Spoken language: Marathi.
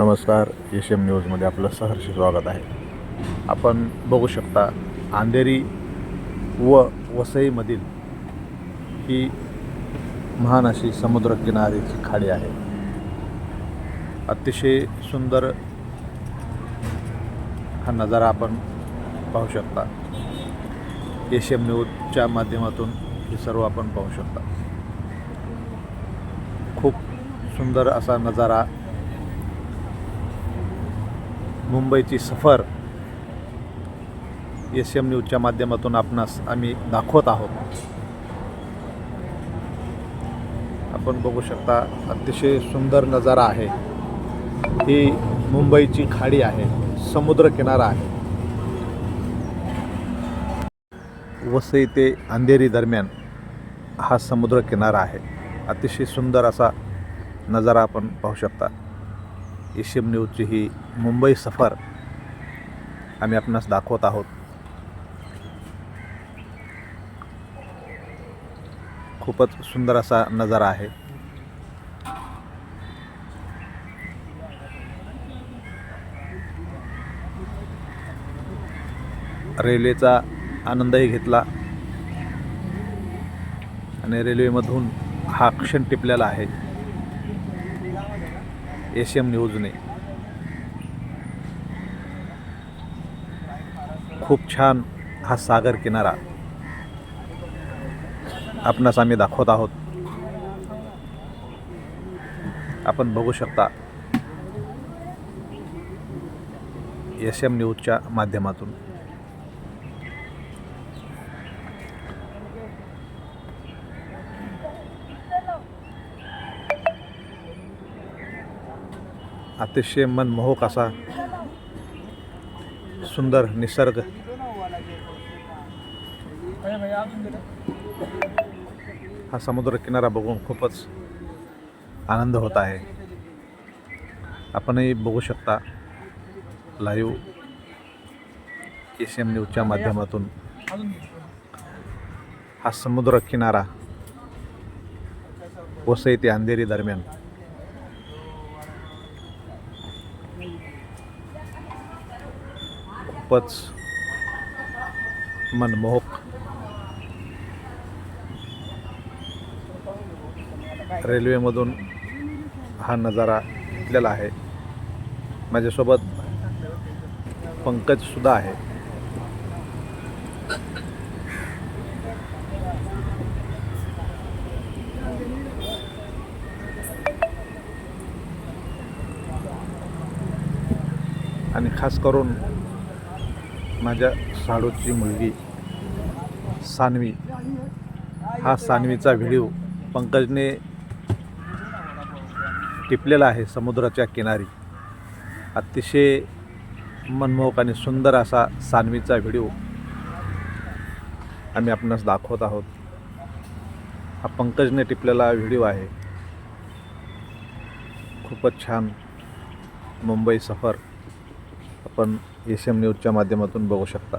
नमस्कार, एस एम न्यूजमध्ये आपलं सहर्ष स्वागत आहे. आपण बघू शकता अंधेरी व वसईमधील ही महान अशी समुद्रकिनारीची खाडी आहे. अतिशय सुंदर हा नजारा आपण पाहू शकता. एस एम न्यूजच्या माध्यमातून हे सर्व आपण पाहू शकता. खूप सुंदर असा नजारा, मुंबईची सफर एस एम न्यूजच्या माध्यमातून आपणास आम्ही दाखवत आहोत. आपण बघू शकता अतिशय सुंदर नजारा आहे. ही मुंबईची खाडी आहे, समुद्रकिनारा आहे. वसई ते अंधेरी दरम्यान हा समुद्रकिनारा आहे. अतिशय सुंदर असा नजारा आपण पाहू शकता. एस एम न्यूजची ही मुंबई सफर आम्ही आपणास दाखवत आहोत. खूपच सुंदर असा नजारा आहे. रेल्वेचा आनंदही घेतला आणि रेल्वेमधून हा क्षण टिपलेला आहे एस एम न्यूजने. खूप छान हा सागर किनारा आपणास आम्ही दाखवत आहोत. आपण बघू शकता एस एम न्यूजच्या माध्यमातून. अतिशय मनमोहक असा सुंदर निसर्ग. हा समुद्रकिनारा बघून खूपच आनंद होत आहे. आपणही बघू शकता लाईव्ह एस एम न्यूजच्या माध्यमातून हा समुद्रकिनारा वसई ते अंधेरी दरम्यान. खूपच मनमोहक रेल्वेमधून हा नजारा घेतलेला आहे. माझ्यासोबत पंकजसुद्धा आहे. आणि खास करून माझ्या साडूची मुलगी सान्वी, हा सान्वीचा व्हिडिओ पंकजने टिपलेला आहे समुद्राच्या किनारी. अतिशय मनमोहक आणि सुंदर असा सान्वीचा व्हिडिओ आम्ही आपणास दाखवत आहोत. हा पंकजने टिपलेला व्हिडिओ आहे. खूपच छान मुंबई सफर आपण एस एम न्यूजच्या माध्यमातून बघू शकता.